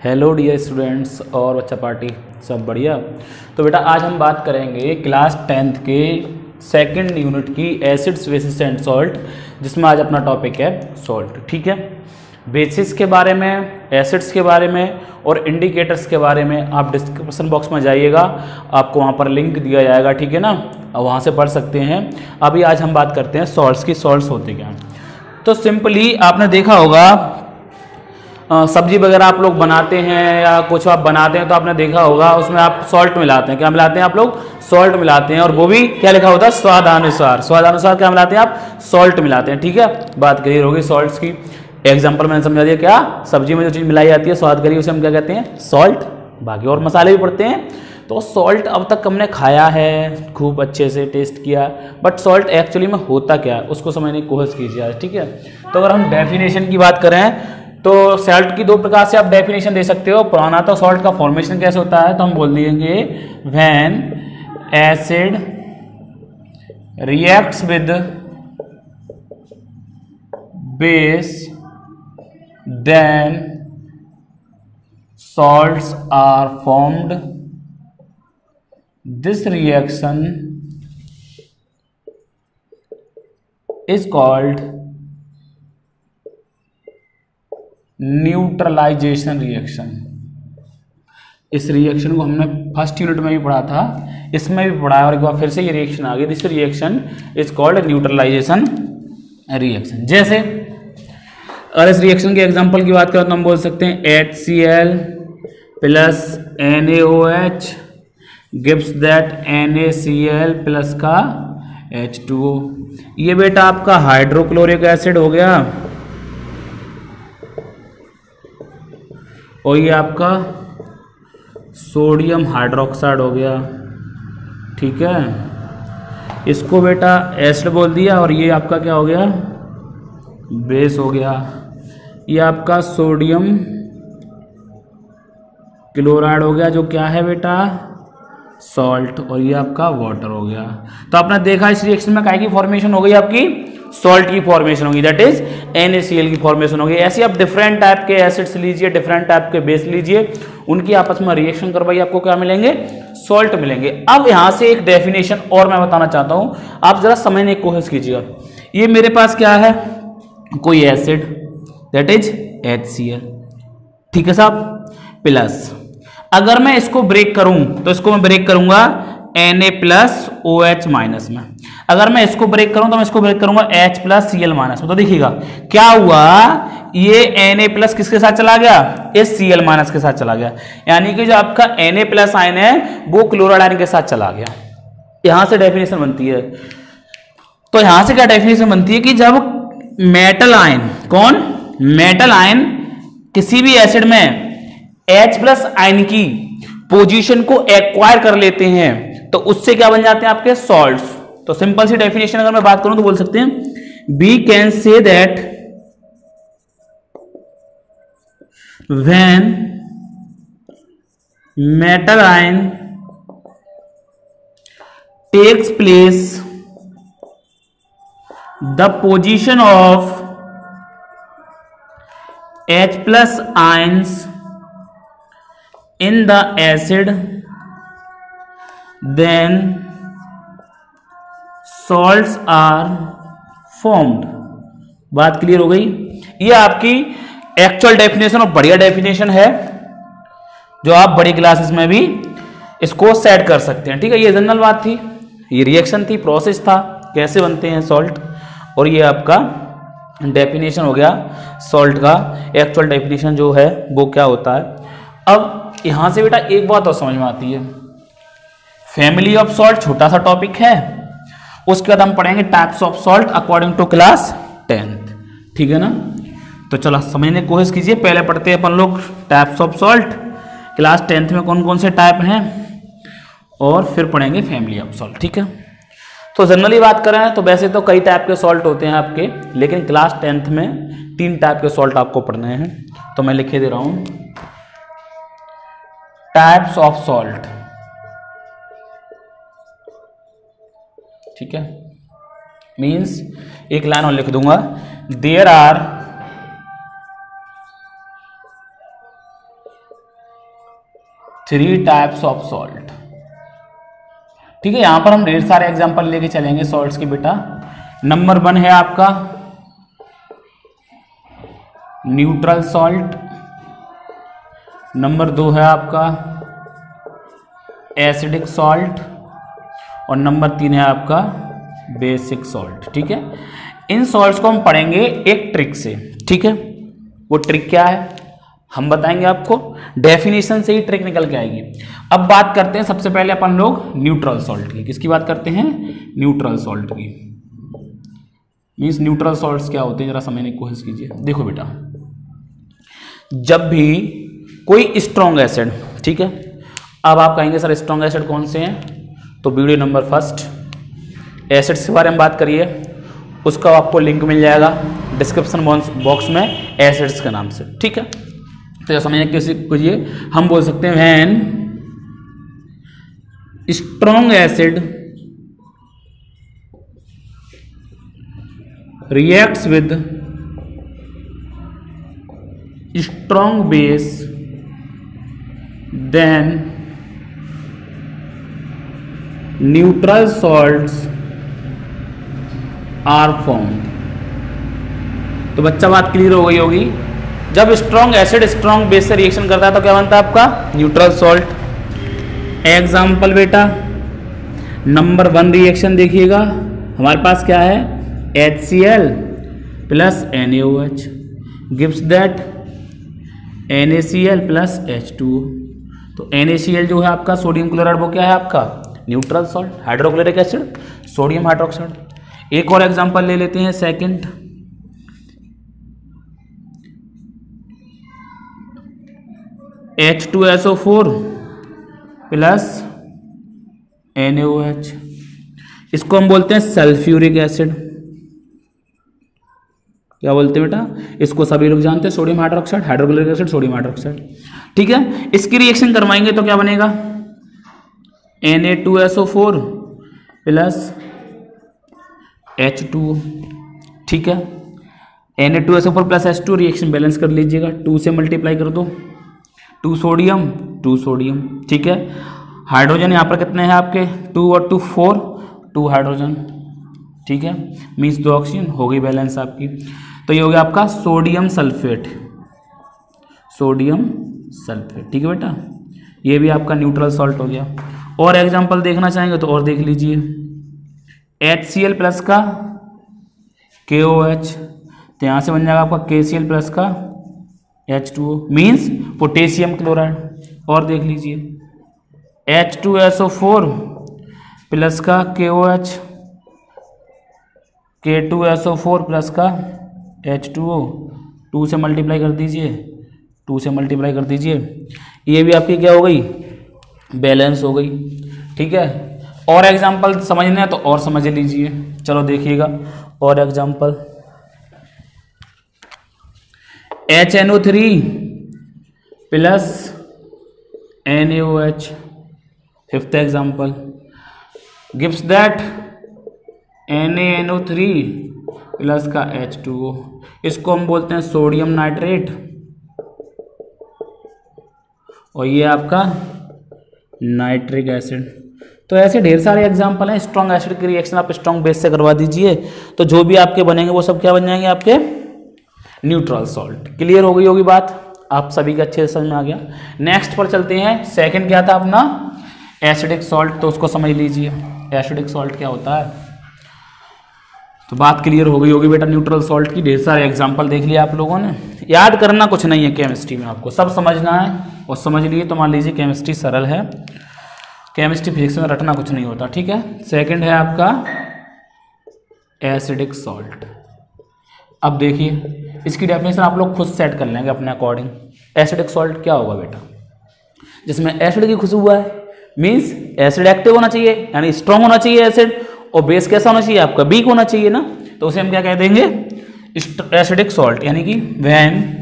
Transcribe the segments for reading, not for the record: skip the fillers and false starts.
Hello dear students और बच्चा party सब बढ़िया। तो बेटा आज हम बात करेंगे क्लास 10th के सेकंड यूनिट की एसिड्स बेसिस एंड सॉल्ट, जिसमें आज अपना टॉपिक है सॉल्ट। ठीक है, बेसिस के बारे में, एसिड्स के बारे में और इंडिकेटर्स के बारे में आप डिस्क्रिप्शन बॉक्स में जाइएगा, आपको वहाँ पर लिंक दिया जाएगा। ठीक है ना, वहाँ से पढ़ सकते हैं। अभी आज हम बात करते हैं सॉल्ट्स की। सॉल्ट्स होते क्या हैं? तो सिंपली आपने देखा होगा सब्जी वगैरह आप लोग बनाते हैं या कुछ आप बनाते हैं तो आपने देखा होगा उसमें आप सॉल्ट मिलाते हैं। क्या मिलाते हैं आप लोग? सॉल्ट मिलाते हैं। और वो भी क्या लिखा होता है? स्वादानुसार। स्वादानुसार क्या मिलाते हैं आप? सॉल्ट मिलाते हैं। ठीक है, बात क्लियर होगी सॉल्ट्स की। एग्जांपल मैंने समझा दिया। क्या सब्जी में जो चीज़ मिलाई जाती है स्वाद के लिए, उसे हम क्या कहते हैं? सॉल्ट। बाकी और मसाले भी पड़ते हैं। तो सॉल्ट अब तक हमने खाया है, खूब अच्छे से टेस्ट किया, बट सॉल्ट एक्चुअली में होता क्या है उसको समझने की कोशिश कीजिए आज। ठीक है, तो अगर हम डेफिनेशन की बात करें तो सॉल्ट की दो प्रकार से आप डेफिनेशन दे सकते हो। पुराना तो सॉल्ट का फॉर्मेशन कैसे होता है, तो हम बोल देंगे when acid reacts with base then salts are formed. This reaction is called neutralization reaction. इस रिएक्शन को हमने फर्स्ट यूनिट में भी पढ़ा था, इसमें भी पढ़ा है और एक बार फिर से ये रिएक्शन आ गई। This reaction is called neutralization reaction. जैसे अगर इस रिएक्शन के एग्जांपल की बात करें तो हम बोल सकते हैं HCl plus NaOH gives that NaCl plus का H2O। ये बेटा आपका हाइड्रोक्लोरिक एसिड हो गया और ये आपका सोडियम हाइड्रोक्साइड हो गया। ठीक है, इसको बेटा एसिड बोल दिया और ये आपका क्या हो गया? बेस हो गया। ये आपका सोडियम क्लोराइड हो गया, जो क्या है बेटा? सॉल्ट। और ये आपका वाटर हो गया। तो आपने देखा इस रिएक्शन में काय की फॉर्मेशन हो गई? आपकी सॉल्ट की फॉर्मेशन होगी, दैट इज NaCl की फॉर्मेशन होगी। ऐसे आप डिफरेंट टाइप के एसिड्स लीजिए, डिफरेंट टाइप के बेस लीजिए, उनकी आपस में रिएक्शन करवाइए, आपको क्या मिलेंगे? सॉल्ट मिलेंगे। अब यहां से एक डेफिनेशन और मैं बताना चाहता हूं, आप जरा समझने की कोशिश कीजिएगा। ये मेरे पास क्या है? कोई एसिड, दैट इज HCl। ठीक है साहब, प्लस अगर मैं इसको ब्रेक करूं तो इसको मैं ब्रेक करूंगा Na प्लस OH माइनस में। अगर मैं इसको ब्रेक करूं तो मैं इसको ब्रेक करूंगा H प्लस Cl माइनस में। तो देखिएगा क्या हुआ, ये Na प्लस किसके साथ चला गया? इस Cl माइनस के साथ चला गया। यानी कि जो आपका Na प्लस आयन है वो क्लोराइड आयन के साथ चला गया। यहां से डेफिनेशन बनती है। तो यहां से क्या डेफिनेशन बनती है कि जब मेटल आयन, कौन? मेटल आयन किसी भी एसिड में H प्लस आयन की पोजीशन को एक्वायर कर लेते हैं तो उससे क्या बन जाते हैं? आपके सॉल्ट्स। तो सिंपल सी डेफिनेशन अगर मैं बात करूं तो बोल सकते हैं we can say that when metal ion takes place the position of H plus ions in the acid, then salts are formed। बात क्लियर हो गई? ये आपकी एक्चुअल डेफिनेशन और बढ़िया डेफिनेशन है जो आप बड़ी क्लासेस में भी इसको सेट कर सकते हैं। ठीक है, ये जनरल बात थी, ये रिएक्शन थी, प्रोसेस था, कैसे बनते हैं सॉल्ट। और ये आपका डेफिनेशन हो गया सॉल्ट का। एक्चुअल डेफिनेशन जो है वो क्या होता है। अब यहां से बेटा एक बात और समझ में आती है, फैमिली ऑफ सॉल्ट छोटा सा टॉपिक है, उसके बाद हम पढ़ेंगे types of salt according to class 10th। ठीक है ना, तो चलो समझने की कोशिश कीजिए। पहले पढ़ते हैं अपन लोग types of salt, class 10th में कौन कौन से टाइप हैं, और फिर पढ़ेंगे फैमिली ऑफ सॉल्ट। ठीक है, तो जनरली बात करें तो वैसे तो कई टाइप के सॉल्ट होते हैं आपके, लेकिन क्लास 10th में 3 टाइप के सॉल्ट आपको पढ़ने हैं। तो मैं लिखे दे रहा हूं टाइप्स ऑफ सॉल्ट। ठीक है, मीन्स एक लाइन और लिख दूंगा, there are 3 types of salt. ठीक है, यहां पर हम ढेर सारे एग्जांपल लेके चलेंगे सॉल्ट्स के बेटा। नंबर 1 है आपका न्यूट्रल सॉल्ट, नंबर 2 है आपका एसिडिक सॉल्ट, और नंबर 3 है आपका बेसिक सॉल्ट। ठीक है, इन सॉल्ट्स को हम पढ़ेंगे एक ट्रिक से। ठीक है, वो ट्रिक क्या है हम बताएंगे आपको, डेफिनेशन से ही ट्रिक निकल के आएगी। अब बात करते हैं सबसे पहले अपन लोग न्यूट्रल सॉल्ट की। किसकी बात करते हैं? न्यूट्रल सॉल्ट की। मीन्स न्यूट्रल सॉल्ट्स क्या होते हैं जरा समझने की कोशिश कीजिए। देखो बेटा, जब भी कोई स्ट्रॉन्ग एसिड, ठीक है, अब आप कहेंगे सर स्ट्रॉन्ग एसिड कौन से हैं, तो वीडियो नंबर 1 एसिड्स के बारे में बात करिए, उसका आपको लिंक मिल जाएगा डिस्क्रिप्शन बॉक्स में एसिड्स के नाम से। ठीक है, तो समझने किसी कीजिए, हम बोल सकते हैं when strong acid reacts with strong base then neutral salts are formed. तो बच्चा बात क्लियर हो गई होगी। जब स्ट्रॉन्ग एसिड स्ट्रॉन्ग बेस से रिएक्शन करता है तो क्या बनता है आपका? Neutral salt. एग्जाम्पल बेटा, नंबर 1 रिएक्शन देखिएगा, हमारे पास क्या है? HCl plus NaOH gives that NaCl plus H2O। तो NaCl जो है आपका सोडियम क्लोराइड, वो क्या है आपका? Neutral salt. Hydrochloric acid sodium hydroxide. एक और एग्जांपल ले लेते हैं, सेकंड, H2SO4 प्लस NaOH, इसको हम बोलते हैं सल्फ्यूरिक एसिड। क्या बोलते हैं बेटा? इसको सभी लोग जानते हैं, sodium hydroxide, hydrochloric acid, sodium hydroxide. ठीक है, इसकी रिएक्शन करवाएंगे तो क्या बनेगा? Na2SO4 plus H2O। ठीक है, Na2SO4 plus H2 reaction balance कर लीजिएगा, 2 से मल्टीप्लाई कर दो, 2 सोडियम 2 सोडियम। ठीक है, हाइड्रोजन यहाँ पर कितने हैं आपके? 2 और 2 4, 2 हाइड्रोजन। ठीक है, मीन्स 2 ऑक्सीजन, हो गई बैलेंस आपकी। तो ये हो गया आपका सोडियम सल्फेट, सोडियम सल्फेट। ठीक है बेटा, ये भी आपका न्यूट्रल सॉल्ट हो गया। और एग्जांपल देखना चाहेंगे तो और देख लीजिए, HCl प्लस का KOH, तो यहाँ से बन जाएगा आपका KCl प्लस का H2O मीन्स पोटेशियम क्लोराइड। और देख लीजिए H2SO4 प्लस का KOH, K2SO4 प्लस का H2O, 2 से मल्टीप्लाई कर दीजिए, 2 से मल्टीप्लाई कर दीजिए, ये भी आपकी क्या हो गई? बैलेंस हो गई। ठीक है, और एग्जांपल समझना है तो और समझ लीजिए। चलो देखिएगा और example, HNO3 plus NaOH, 5th example gives that NaNO3 plus का H2O, इसको हम बोलते हैं सोडियम नाइट्रेट, और ये आपका नाइट्रिक एसिड। तो ऐसे ढेर सारे एग्जांपल हैं। स्ट्रॉन्ग एसिड की रिएक्शन आप स्ट्रॉन्ग बेस से करवा दीजिए तो जो भी आपके बनेंगे वो सब क्या बन जाएंगे? आपके न्यूट्रल सॉल्ट। क्लियर हो गई होगी बात, आप सभी के अच्छे से समझ में आ गया। नेक्स्ट पर चलते हैं। सेकंड क्या था अपना? Acidic salt. तो उसको समझ लीजिए, एसिडिक सॉल्ट क्या होता है। तो बात क्लियर हो गई होगी बेटा न्यूट्रल सॉल्ट की। ढेर सारे एग्जांपल देख लिया आप लोगों ने। याद करना कुछ नहीं है केमिस्ट्री में, आपको सब समझना है, और समझ लिए तो मान लीजिए केमिस्ट्री सरल है। केमिस्ट्री फिजिक्स में रटना कुछ नहीं होता। ठीक है, सेकंड है आपका एसिडिक सॉल्ट। अब देखिए इसकी डेफिनेशन आप लोग खुद सेट कर लेंगे अपने अकॉर्डिंग। एसिडिक सॉल्ट क्या होगा बेटा? जिसमें एसिड की खुशबू है, मीन्स एसिड एक्टिव होना चाहिए, यानी स्ट्रॉन्ग होना चाहिए एसिड, और बेस कैसा होना चाहिए? आपका वीक होना चाहिए ना। तो उसे हम क्या कह देंगे? Acidic salt. यानी कि when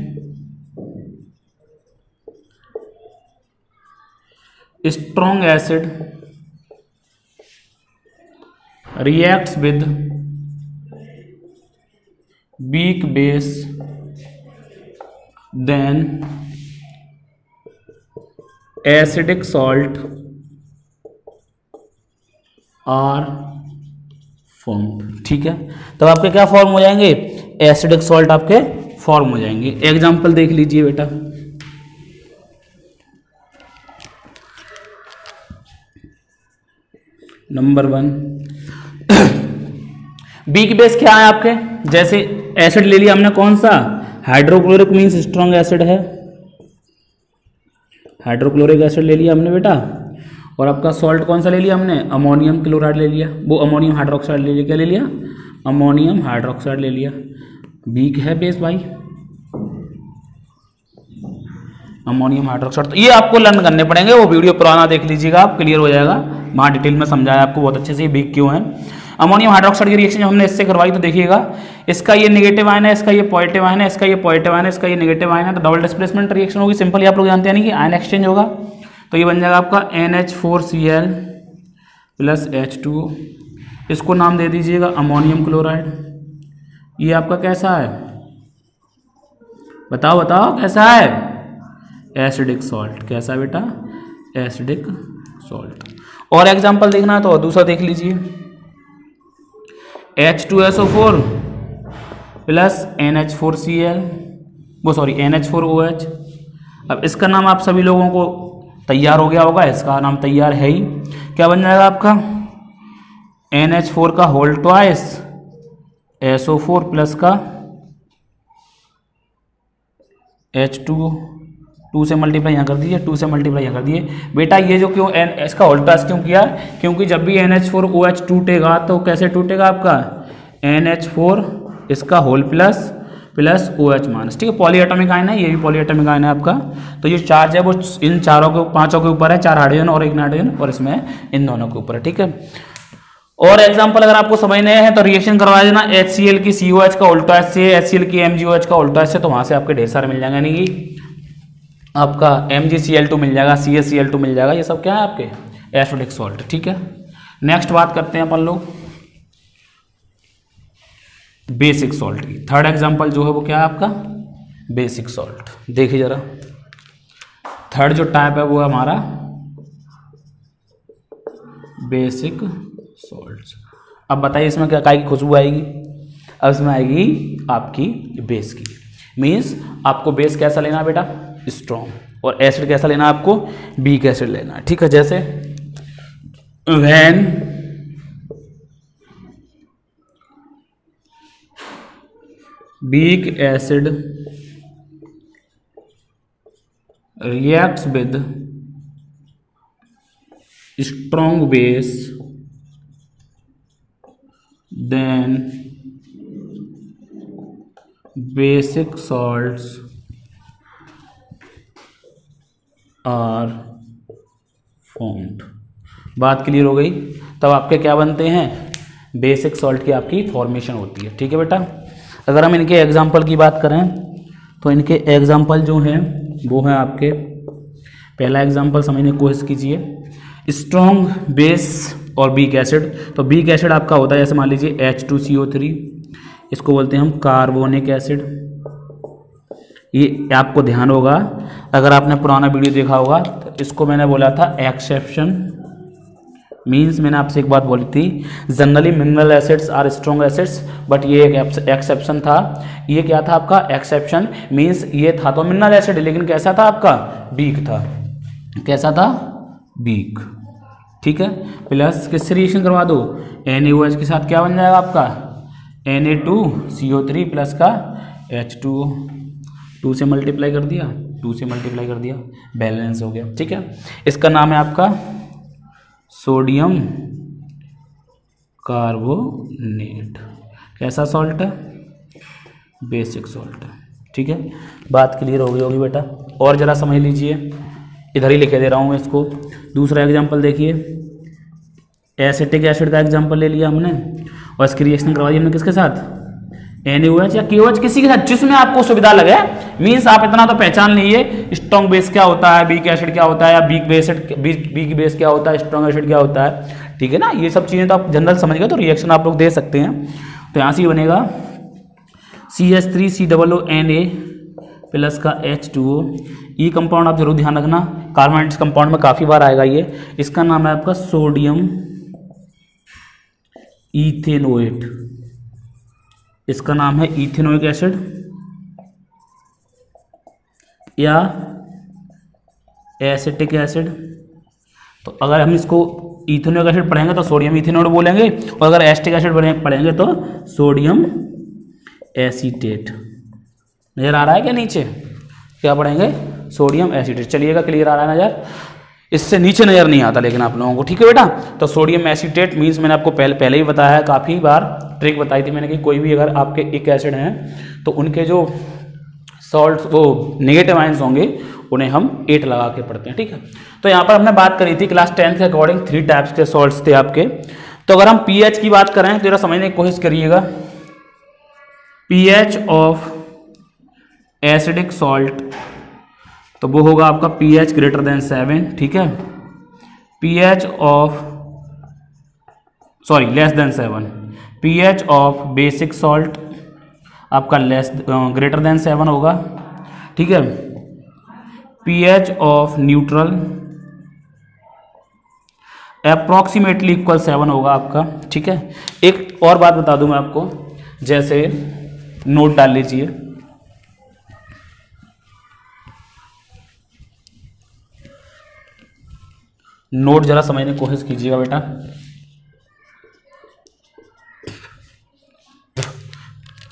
strong acid reacts with weak base then acidic salt are formed. ठीक है, तब आपके क्या फॉर्म हो जाएंगे, एसिडिक सॉल्ट आपके फॉर्म हो जाएंगे। एग्जांपल देख लीजिए बेटा, नंबर 1 बी की बेस क्या है आपके, जैसे एसिड ले लिया हमने कौन सा, हाइड्रोक्लोरिक मीन्स स्ट्रॉन्ग एसिड है, हाइड्रोक्लोरिक एसिड ले लिया हमने बेटा। और आपका सॉल्ट कौन सा ले लिया हमने, अमोनियम क्लोराइड ले लिया, वो अमोनियम हाइड्रोक्साइड ले लिया, क्या ले लिया, अमोनियम हाइड्रोक्साइड ले लिया। वीक है बेस भाई, अमोनियम हाइड्रोक्साइड। तो ये आपको लर्न करने पड़ेंगे, वो वीडियो पुराना देख लीजिएगा, आप क्लियर हो जाएगा, वहाँ डिटेल में समझाया आपको बहुत अच्छे से वीक क्यों है। अमोनियम हाइड्रोक्साइड की रिएक्शन जब हमने इससे करवाई तो देखिएगा, इसका ये नेगेटिव आयन है, इसका ये पॉजिटिव आयन है, इसका ये पॉजिटिव आयन है, इसका ये नेगेटिव आयन है, तो डबल डिस्प्लेसमेंट रिएक्शन होगी। सिंपली आप लोग जानते हैं कि आयन एक्सचेंज होगा, तो ये बन जाएगा आपका NH4Cl प्लस H2O, इसको नाम दे दीजिएगा अमोनियम क्लोराइड। ये आपका कैसा है, बताओ बताओ कैसा है, एसिडिक सॉल्ट। कैसा है बेटा, एसिडिक सॉल्ट। और एग्जांपल देखना है तो दूसरा देख लीजिए, H2SO4 प्लस NH4Cl, वो सॉरी NH4OH। अब इसका नाम आप सभी लोगों को तैयार हो गया होगा, इसका नाम तैयार है ही, क्या बन जाएगा आपका, NH4 का होल ट्वाइस SO4 प्लस का H2O, 2 से मल्टीप्लाई यहाँ कर दीजिए, 2 से मल्टीप्लाई यहाँ कर दिए बेटा। ये जो क्यों इसका होल ट्वाइस क्यों किया, क्योंकि जब भी NH4OH टूटेगा तो कैसे टूटेगा आपका, NH4 इसका whole plus plus OH minus. ठीक है, पॉलीएटॉमिक आयन है, ये भी पॉलीएटॉमिक आयन है आपका। तो ये चार्ज है वो इन चारों के पांचों के ऊपर है, 4 हाइड्रोजन और 1 नाइट्रोजन, और इसमें इन दोनों के ऊपर है। ठीक है, और एग्जांपल अगर आपको समझने हैं तो रिएक्शन करवा देना, HCl की COH का उल्टा से, HCl की MgOH का उल्टा से, तो वहां से आपके ढेर सारे मिल जाएंगे, यानी कि आपका MgCl2 मिल जाएगा, CaCl2 मिल जाएगा, ये सब क्या है आपके एसिडिक सॉल्ट। ठीक है, नेक्स्ट बात करते हैं अपन लोग बेसिक सॉल्ट की। थर्ड एग्जांपल जो है वो क्या है आपका, बेसिक सॉल्ट। देखिए जरा, थर्ड जो टाइप है वो है हमारा बेसिक सॉल्ट्स। अब बताइए इसमें क्या काय की खुशबू आएगी, अब इसमें आएगी आपकी बेस की। मीन्स आपको बेस कैसा लेना है बेटा, स्ट्रॉन्ग, और एसिड कैसा लेना है आपको, वीक एसिड लेना है। ठीक है, जैसे when weak acid reacts with strong base, then basic salts are formed। बात क्लियर हो गई, तब आपके क्या बनते हैं, बेसिक सॉल्ट की आपकी फॉर्मेशन होती है। ठीक है बेटा, अगर हम इनके एग्जाम्पल की बात करें तो इनके एग्जाम्पल जो हैं वो हैं आपके, पहला एग्जाम्पल समझने की कोशिश कीजिए, स्ट्रॉन्ग बेस और वीक एसिड। तो वीक एसिड आपका होता है जैसे मान लीजिए H2CO3, इसको बोलते हैं हम कार्बोनिक एसिड। ये आपको ध्यान होगा, अगर आपने पुराना वीडियो देखा होगा तो इसको मैंने बोला था एक्सेप्शन। मीन्स मैंने आपसे एक बात बोली थी, generally mineral acids are strong acids, but ये एक एक्सेप्शन था। ये क्या था आपका, एक्सेप्शन। मीन्स ये था तो मिनरल एसिड, लेकिन कैसा था आपका, वीक था। कैसा था, वीक। ठीक है, प्लस किससे रिएक्शन करवा दो, NaOH के साथ क्या बन जाएगा आपका, Na2CO3 प्लस का H2O, 2 से मल्टीप्लाई कर दिया, 2 से मल्टीप्लाई कर दिया, बैलेंस हो गया। ठीक है, इसका नाम है आपका सोडियम कार्बोनेट। कैसा सॉल्ट है, बेसिक सॉल्ट है। ठीक है, बात क्लियर हो गई होगी बेटा। और जरा समझ लीजिए, इधर ही लिखे दे रहा हूँ मैं इसको। दूसरा एग्जांपल देखिए, एसिटिक एसिड का एग्जांपल ले लिया हमने और इसकी रिएक्शन करवा दी हमने किसके साथ, NaOH या KOH, किसी के साथ जिसमें आपको सुविधा लगे। मीन्स आप इतना तो पहचान लीजिए स्ट्रॉन्ग बेस क्या होता है, वीक एसिड क्या होता है, या वीक बेस क्या होता है, स्ट्रॉन्ग एसिड क्या होता है। ठीक है ना, ये सब चीज़ें तो आप जनरल समझ गए, तो रिएक्शन आप लोग दे सकते हैं। तो यहाँ से बनेगा CH3COONA प्लस का H2O। ई कंपाउंड आप जरूर ध्यान रखना, कार्बन कंपाउंड में काफ़ी बार आएगा ये। इसका नाम है आपका सोडियम इथेनोएट, इसका नाम है इथेनोइक एसिड या एसिटिक एसिड। तो अगर हम इसको इथेनोइक एसिड पढ़ेंगे तो सोडियम इथेनोएट बोलेंगे, और अगर एसिटिक एसिड पढ़ेंगे तो सोडियम एसीटेट। नजर आ रहा है क्या नीचे? क्या पढ़ेंगे? Sodium acetate. चलिएगा, क्लियर आ रहा है नजर? इससे नीचे नजर नहीं आता लेकिन आप लोगों को, ठीक है बेटा। तो सोडियम एसीटेट मीन्स मैंने आपको पहले ही बताया है, काफ़ी बार ट्रिक बताई थी मैंने कि कोई भी अगर आपके एक एसिड हैं तो उनके जो सॉल्ट्स वो नेगेटिव आयंस होंगे उन्हें हम 8 लगा के पढ़ते हैं, ठीक है। तो यहाँ पर हमने बात करी थी क्लास 10 के अकॉर्डिंग 3 टाइप्स के सॉल्ट्स थे आपके। तो अगर हम पीएच की बात करें तो जरा समझने की कोशिश करिएगा। पीएच ऑफ एसिडिक सॉल्ट तो वो होगा आपका pH ग्रेटर देन 7, ठीक है। pH of less than 7। pH of basic salt आपका ग्रेटर देन 7 होगा, ठीक है। pH of neutral approximately equal 7 होगा आपका, ठीक है। एक और बात बता दूं मैं आपको, जैसे नोट डाल लीजिए, नोट जरा समझने की कोशिश कीजिएगा बेटा।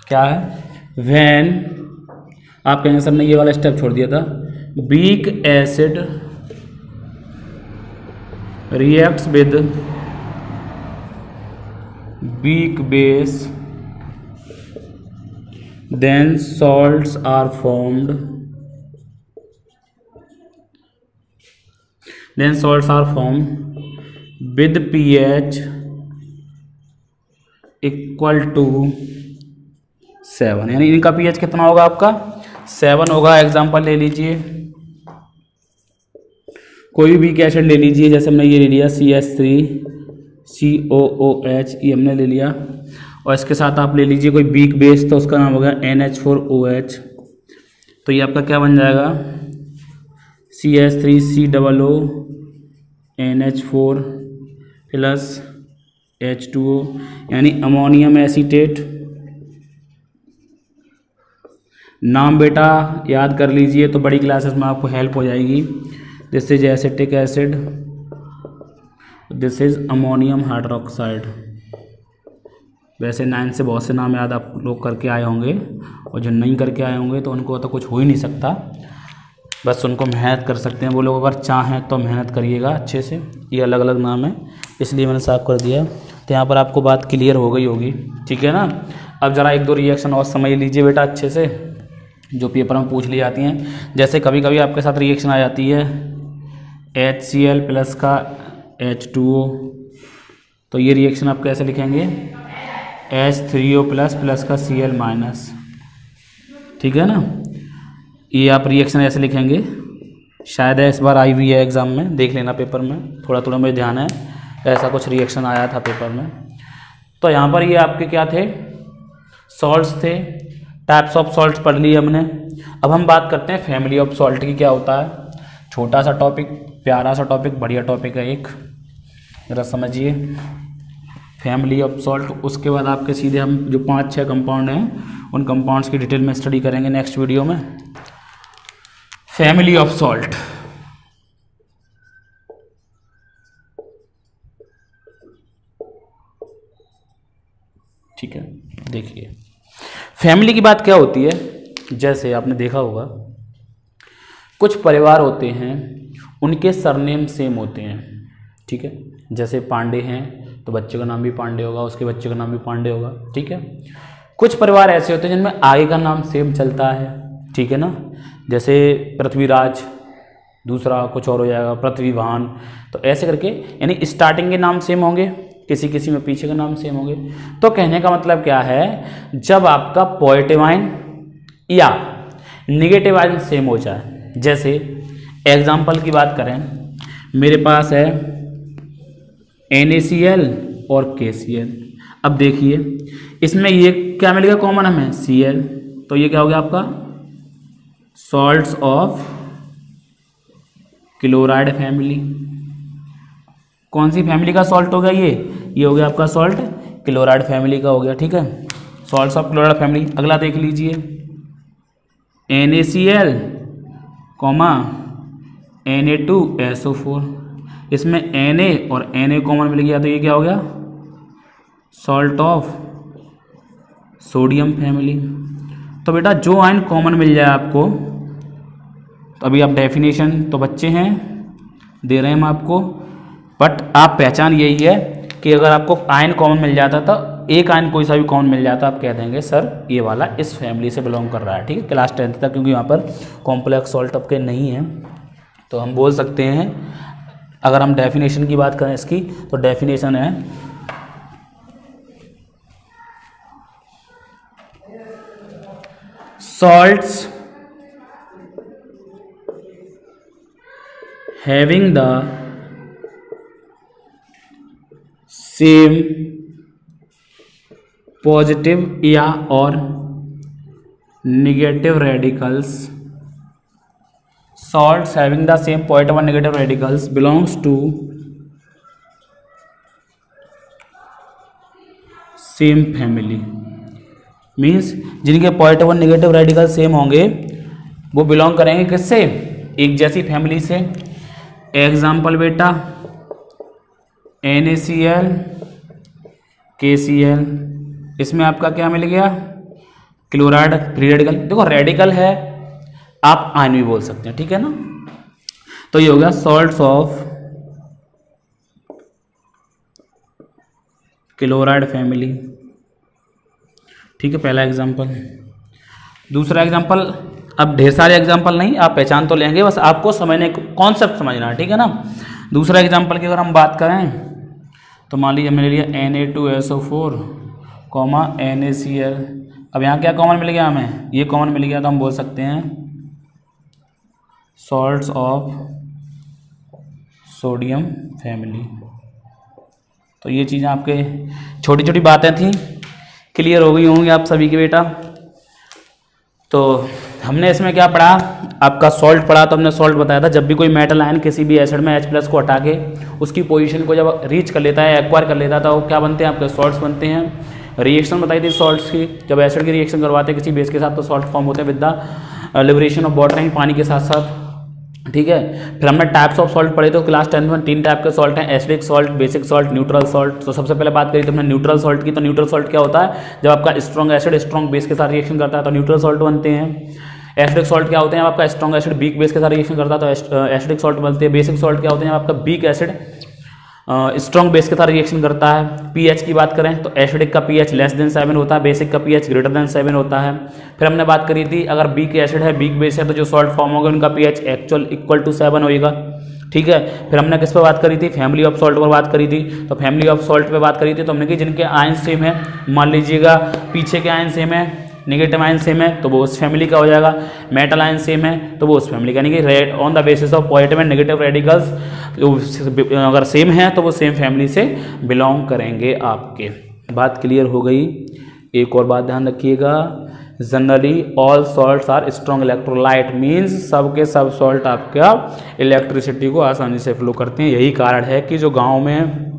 क्या है? व्हेन आप कहेंगे सर ने ये वाला स्टेप छोड़ दिया था, weak acid reacts with weak base then salts are formed, with pH equal to 7। यानी इनका pH कितना होगा आपका? 7 होगा। एग्जांपल ले लीजिए, कोई भी एसिड ले लीजिए, जैसे हमने ये ले लिया CH3COOH, ये हमने ले लिया, और इसके साथ आप ले लीजिए कोई वीक बेस, तो उसका नाम होगा NH4OH। तो ये आपका क्या बन जाएगा? CH3COO NH4 प्लस H2O, यानी अमोनियम एसीटेट। नाम बेटा याद कर लीजिए तो बड़ी क्लासेस में आपको हेल्प हो जाएगी। This is acetic acid, this is ammonium hydroxide. वैसे 9 से बहुत से नाम याद आप लोग करके आए होंगे, और जो नहीं करके आए होंगे तो उनको तो कुछ हो ही नहीं सकता, बस उनको मेहनत कर सकते हैं वो लोग। अगर चाहें तो मेहनत करिएगा अच्छे से। ये अलग अलग नाम है इसलिए मैंने साफ कर दिया। तो यहाँ पर आपको बात क्लियर हो गई होगी, ठीक है ना। अब ज़रा 1-2 रिएक्शन और समझ लीजिए बेटा अच्छे से, जो पेपर में पूछ ली जाती हैं। जैसे कभी कभी आपके साथ रिएक्शन आ जाती है HCl प्लस का H2O, तो ये रिएक्शन आप कैसे लिखेंगे? H3O प्लस का Cl माइनस, ठीक है ना। ये आप रिएक्शन ऐसे लिखेंगे, शायद इस बार आई हुई है एग्जाम में, देख लेना पेपर में, थोड़ा थोड़ा मुझे ध्यान है, ऐसा कुछ रिएक्शन आया था पेपर में। तो यहाँ पर ये आपके क्या थे? सॉल्ट्स थे। टाइप्स ऑफ सॉल्ट्स पढ़ लिए हमने। अब हम बात करते हैं फैमिली ऑफ सॉल्ट की, क्या होता है। छोटा सा टॉपिक, प्यारा सा टॉपिक, बढ़िया टॉपिक है एक, जरा समझिए फैमिली ऑफ सॉल्ट। उसके बाद आपके सीधे हम जो 5-6 कंपाउंड हैं उन कंपाउंड्स की डिटेल में स्टडी करेंगे नेक्स्ट वीडियो में। फैमिली ऑफ सॉल्ट, ठीक है। देखिए फैमिली की बात क्या होती है, जैसे आपने देखा होगा कुछ परिवार होते हैं उनके सरनेम सेम होते हैं, ठीक है। जैसे पांडे हैं तो बच्चे का नाम भी पांडे होगा, उसके बच्चे का नाम भी पांडे होगा, ठीक है। कुछ परिवार ऐसे होते हैं जिनमें आगे का नाम सेम चलता है, ठीक है ना। जैसे पृथ्वीराज, दूसरा कुछ और हो जाएगा पृथ्वीभान, तो ऐसे करके यानी स्टार्टिंग के नाम सेम होंगे, किसी किसी में पीछे का नाम सेम होंगे। तो कहने का मतलब क्या है, जब आपका पॉजिटिव आयन या निगेटिव आयन सेम हो जाए। जैसे एग्जाम्पल की बात करें, मेरे पास है NaCl और KCl। अब देखिए इसमें ये क्या मिल गया कॉमन हमें, Cl, तो ये क्या हो गया आपका सॉल्ट्स ऑफ क्लोराइड फैमिली। कौन सी फैमिली का सॉल्ट हो गया ये हो गया आपका सॉल्ट क्लोराइड फैमिली का हो गया। ठीक है, सॉल्ट्स ऑफ क्लोराइड फैमिली। अगला देख लीजिए NaCl, Na2SO4। इसमें Na और Na कॉमन मिल गया तो ये क्या हो गया सॉल्ट ऑफ सोडियम फैमिली। तो बेटा जो आयन कॉमन मिल जाए आपको, तो अभी आप डेफिनेशन तो बच्चे हैं दे रहे हैं हम आपको, बट आप पहचान यही है कि अगर आपको आयन कॉमन मिल जाता तो एक आयन कोई सा भी कॉमन मिल जाता आप कह देंगे सर ये वाला इस फैमिली से बिलोंग कर रहा है। ठीक है, क्लास 10th तक, क्योंकि यहाँ पर कॉम्प्लेक्स सॉल्ट आपके नहीं है तो हम बोल सकते हैं। अगर हम डेफिनेशन की बात करें इसकी तो डेफिनेशन है salts having the same positive या और negative radicals, salts having the same positive and negative radicals belongs to same family। Means जिनके पॉजिटिव और नेगेटिव रेडिकल सेम होंगे वो बिलोंग करेंगे किससे एक जैसी फैमिली से। एग्जाम्पल बेटा NaCl KCl, इसमें आपका क्या मिल गया क्लोराइड फ्री रेडिकल। देखो रेडिकल है आप आयन भी बोल सकते हैं, ठीक है ना। तो ये हो गया सॉल्ट्स ऑफ क्लोराइड फैमिली। ठीक है, पहला एग्जांपल। दूसरा एग्जांपल, अब ढेर सारे एग्जांपल नहीं, आप पहचान तो लेंगे, बस आपको समझने कॉन्सेप्ट समझना है, ठीक है ना। दूसरा एग्जांपल की अगर हम बात करें तो मान लीजिए मैंने लिया Na2SO4, NaCl। अब यहाँ क्या कॉमन मिल गया हमें, ये कॉमन मिल गया तो हम बोल सकते हैं सॉल्ट्स ऑफ सोडियम फैमिली। तो ये चीज़ें आपके छोटी छोटी बातें थी, क्लियर हो गई होंगी आप सभी के बेटा। तो हमने इसमें क्या पढ़ा, आपका सॉल्ट पढ़ा, तो हमने सॉल्ट बताया था जब भी कोई मेटल आयन किसी भी एसिड में H+ को हटा के उसकी पोजीशन को जब रीच कर लेता है, एक्वायर कर लेता है, तो क्या बनते हैं आपके सॉल्ट्स बनते हैं। रिएक्शन बताई थी सॉल्ट्स की, जब एसिड की रिएक्शन करवाते हैं किसी बेस के साथ तो सॉल्ट फॉर्म होते हैं with the liberation of water, पानी के साथ साथ। ठीक है, फिर हमने टाइप्स ऑफ सॉल्ट पढ़े, तो क्लास 10 में 3 टाइप के सॉल्ट हैं, acidic salt, basic salt, neutral salt. तो सबसे पहले बात करी तो हमने न्यूट्रल सॉल्ट की। तो न्यूट्रल सॉल्ट क्या होता है, जब आपका स्ट्रॉन्ग एसिड स्ट्रॉन्ग बेस के साथ रिएक्शन करता है तो न्यूट्रल सॉल्ट बनते हैं। एसिडिक सॉल्ट क्या होते हैं, जब आपका स्ट्रॉन्ग एसिड वीक बेस के साथ रिएक्शन करता है तो एसिडिक सॉल्ट बनते हैं। बेसिक सॉल्ट क्या होते हैं, जब आपका वीक एसिड स्ट्रॉन्ग बेस के साथ रिएक्शन करता है। पीएच की बात करें तो एसिडिक का पीएच लेस देन 7 होता है, बेसिक का पीएच ग्रेटर देन 7 होता है। फिर हमने बात करी थी अगर वीक एसिड है वीक बेस है तो जो सॉल्ट फॉर्म होगा उनका पीएच एक्चुअल इक्वल टू 7 होएगा। ठीक है, फिर हमने किस पर बात करी थी, फैमिली ऑफ सॉल्ट पर बात करी थी। तो फैमिली ऑफ सॉल्ट पे बात करी थी तो हमने कि जिनके आयन सेम है, मान लीजिएगा पीछे के आयन सेम है, नेगेटिव आयन सेम है तो वो उस फैमिली का हो जाएगा। मेटल आयन सेम है तो वो उस फैमिली का, यानी कि on the basis of positive and negative radicals अगर सेम है तो वो सेम फैमिली से बिलोंग करेंगे आपके। बात क्लियर हो गई। एक और बात ध्यान रखिएगा, generally all salts are strong electrolyte, means सबके सब सॉल्ट आपका इलेक्ट्रिसिटी को आसानी से फ्लो करते हैं। यही कारण है कि जो गाँव में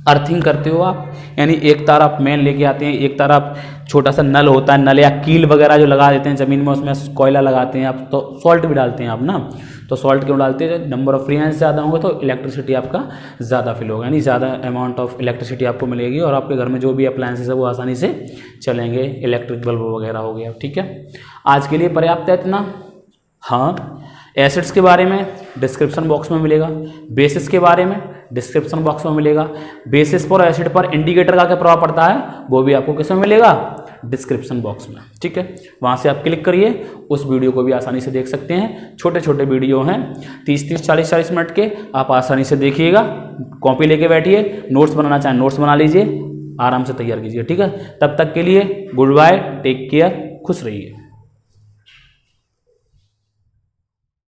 अर्थिंग करते हो आप, यानी एक तार आप मेन लेके आते हैं, एक तार आप छोटा सा नल होता है, नल या कील वगैरह जो लगा देते हैं ज़मीन में, उसमें कोयला लगाते हैं आप, तो सॉल्ट भी डालते हैं आप ना। तो सॉल्ट क्यों डालते हैं, नंबर ऑफ फ्री आयंस ज़्यादा होंगे तो इलेक्ट्रिसिटी आपका ज़्यादा फिल होगा, यानी ज़्यादा अमाउंट ऑफ इलेक्ट्रिसिटी आपको मिलेगी और आपके घर में जो भी अप्लायंसेस है वो आसानी से चलेंगे। इलेक्ट्रिक बल्ब वगैरह हो गया। ठीक है, आज के लिए पर्याप्त है इतना। हाँ, एसिड्स के बारे में डिस्क्रिप्शन बॉक्स में मिलेगा, बेसिस के बारे में डिस्क्रिप्शन बॉक्स में मिलेगा। बेसिस पर एसिड पर इंडिकेटर का क्या प्रभाव पड़ता है वो भी आपको किस में मिलेगा, डिस्क्रिप्शन बॉक्स में। ठीक है, वहाँ से आप क्लिक करिए, उस वीडियो को भी आसानी से देख सकते हैं। छोटे छोटे वीडियो हैं 30-30, 40-40 मिनट के, आप आसानी से देखिएगा। कॉपी लेके बैठिए, नोट्स बनाना चाहें नोट्स बना लीजिए, आराम से तैयार कीजिए। ठीक है, तब तक के लिए गुड बाय, टेक केयर, खुश रहिए।